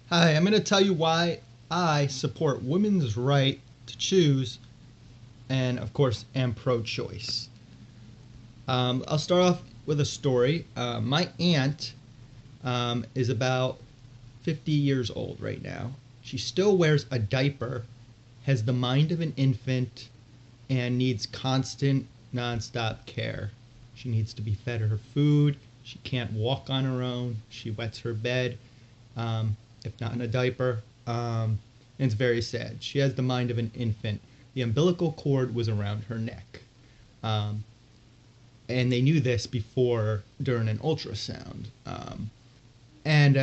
Hi, I'm going to tell you why I support women's right to choose and, of course, am pro choice. I'll start off with a story. My aunt is about 50 years old right now. She still wears a diaper, has the mind of an infant, and needs constant, nonstop care. She needs to be fed her food. She can't walk on her own. She wets her bed, if not in a diaper. And it's very sad. She has the mind of an infant. The umbilical cord was around her neck. Um, and they knew this before during an ultrasound. And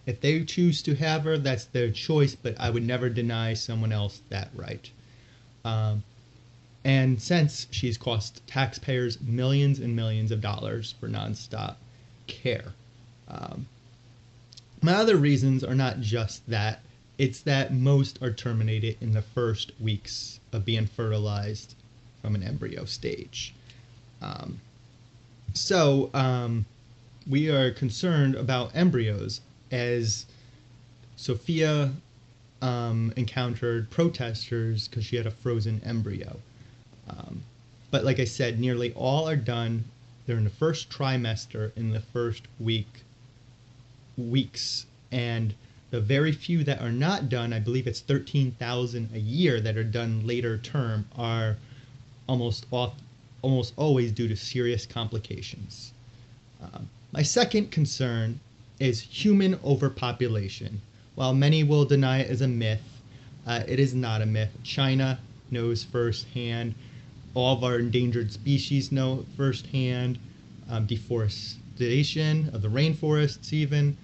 if they choose to have her, that's their choice, but I would never deny someone else that right. Um, and since she's cost taxpayers millions and millions of dollars for nonstop care. Um, my other reasons are not just that, it's that most are terminated in the first weeks of being fertilized from an embryo stage. Um, so, we are concerned about embryos as Sophia encountered protesters because she had a frozen embryo. Um, but like I said, nearly all are done. They're in the first trimester, in the first weeks, and the very few that are not done, I believe it's 13,000 a year that are done later term, are almost off, almost always due to serious complications. My second concern is human overpopulation. While many will deny it as a myth, it is not a myth. China knows firsthand. All of our endangered species know firsthand. Deforestation of the rainforests, even.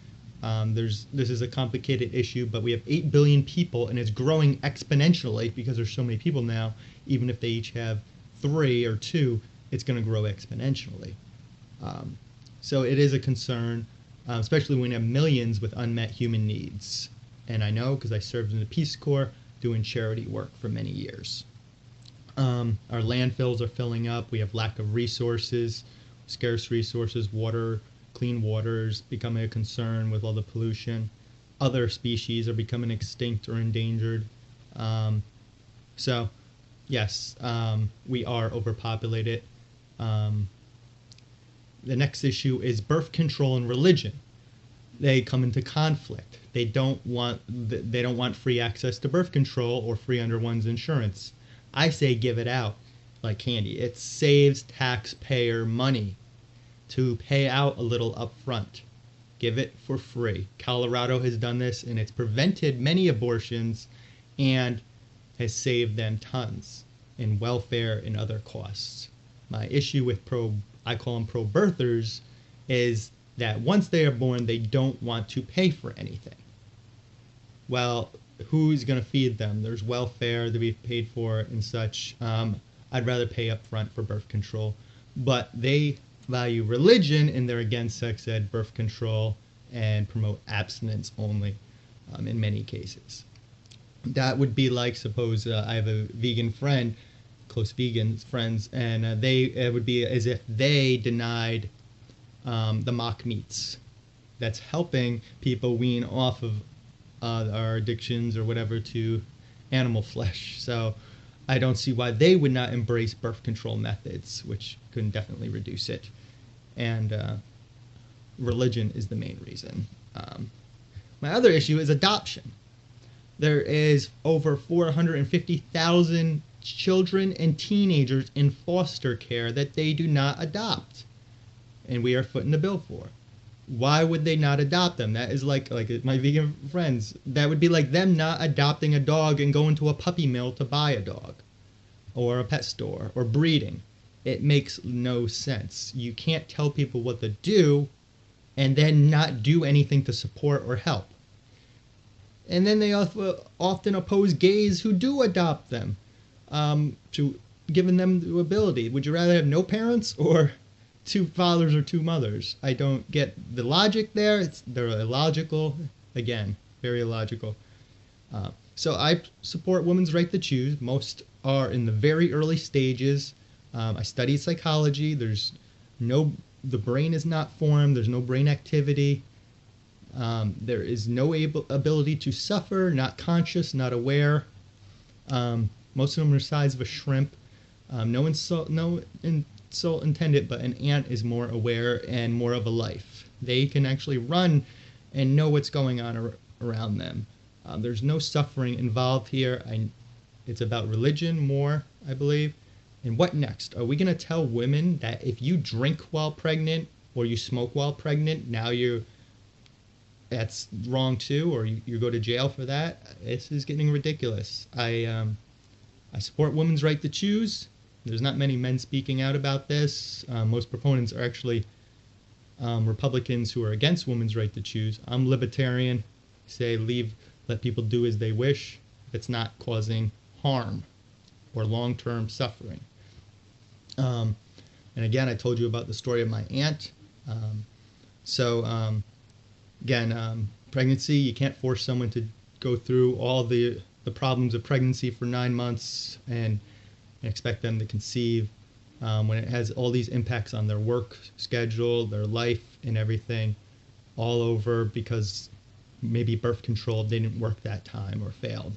This is a complicated issue, but we have 8 billion people, and it's growing exponentially because there's so many people now. Even if they each have 3 or 2, it's going to grow exponentially. Um, so it is a concern, especially when we have millions with unmet human needs. And I know because I served in the Peace Corps doing charity work for many years. Our landfills are filling up. We have lack of resources, scarce resources, water, clean water is becoming a concern with all the pollution. Other species are becoming extinct or endangered. Um, so, yes, we are overpopulated. Um, the next issue is birth control and religion. They come into conflict. They don't want free access to birth control or free under one's insurance. I say give it out like candy. It saves taxpayer money to pay out a little upfront. Give it for free. Colorado has done this, and it's prevented many abortions and has saved them tons in welfare and other costs. My issue with I call them pro-birthers, is that once they are born, they don't want to pay for anything. Well, who's going to feed them? There's welfare to be paid for and such. I'd rather pay up front for birth control. But they value religion, and they're against sex ed, birth control, and promote abstinence only in many cases. That would be like, suppose I have a vegan friend, close vegan friends, and it would be as if they denied the mock meats. That's helping people wean off of our addictions or whatever to animal flesh. So I don't see why they would not embrace birth control methods, which could definitely reduce it. And religion is the main reason. My other issue is adoption. There is over 450,000 children and teenagers in foster care that they do not adopt, and we are footing the bill for. Why would they not adopt them? That is like my vegan friends. That would be like them not adopting a dog and going to a puppy mill to buy a dog, or a pet store, or breeding. It makes no sense. You can't tell people what to do and then not do anything to support or help. And then they often oppose gays who do adopt them, to giving them the ability. Would you rather have no parents or 2 fathers or 2 mothers? I don't get the logic there. They're illogical. Again, very illogical. So I support women's right to choose. Most are in the very early stages. I studied psychology. The brain is not formed. There's no brain activity. There is no ability to suffer, not conscious, not aware. Most of them are the size of a shrimp. No insult intended, but an ant is more aware and more of a life. They can actually run and know what's going on around them. There's no suffering involved here. It's about religion more, I believe. And what next? Are we going to tell women that if you drink while pregnant or you smoke while pregnant, now that's wrong too, or you go to jail for that? This is getting ridiculous. I support women's right to choose. There's not many men speaking out about this. Most proponents are actually Republicans who are against women's right to choose. I'm libertarian. Say let people do as they wish if it's not causing harm or long-term suffering. And again, I told you about the story of my aunt. Again, pregnancy, you can't force someone to go through all the problems of pregnancy for 9 months and expect them to conceive when it has all these impacts on their work schedule, their life, and everything all over because maybe birth control didn't work that time or failed.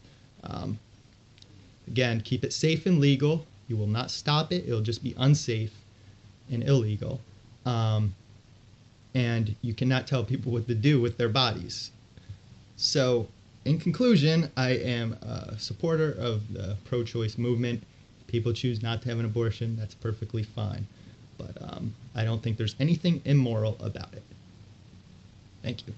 Again, keep it safe and legal. You will not stop it. It'll just be unsafe and illegal. And you cannot tell people what to do with their bodies. So, in conclusion, I am a supporter of the pro-choice movement. If people choose not to have an abortion, that's perfectly fine. But I don't think there's anything immoral about it. Thank you.